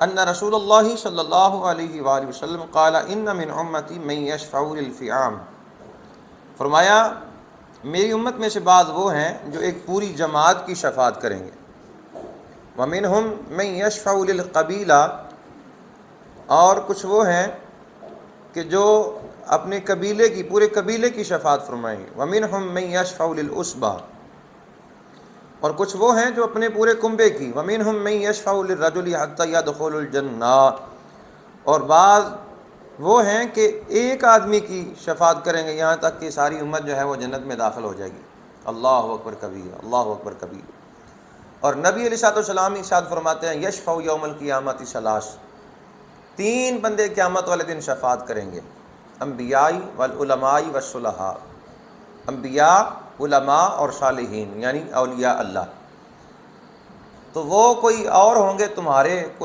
ان رسول اللہ صلی اللہ علیہ وآلہ وسلم قال ان من امتی من یشفع للفئام، فرمایا میری امت میں سے بعض وہ ہیں جو ایک پوری جماعت کی شفاعت کریں گے. وَمِنْهُمْ مَنْ يَشْفَعُ لِلْقَبِيلَةِ، اور کچھ وہ ہیں کہ جو اپنے قبیلے کی، پورے قبیلے کی شفاعت فرمائیں گے. وَمِنْهُمْ مَنْ يَشْفَعُ لِلْأُسْبَةِ، اور کچھ وہ ہیں جو اپنے پورے کنبے کی. وَمِنْهُمْ مَنْ يَشْفَعُ لِلرَّجُلِ حَتَّى يَدْخُلُ الْجَنَّةَ، اور بعض وہ ہیں کہ ایک آدمی کی شفاعت کریں گے یہاں تک کہ ساری امت جو ہے وہ جنت میں داخل ہو جائے گی. اللہ اکبر کبیر، اللہ اکبر کبیر. اور نبی علیہ السلام ارشاد فرماتے ہیں یشفع یوم القیامت ثلاث، تین بندے قیامت والے دن شفاعت کریں گے. انبیاء والعلماء والصلحاء، انبیاء، علماء اور صالحین، یعنی اولیاء اللہ. تو وہ کوئی اور ہوں گے تمہارے کچھ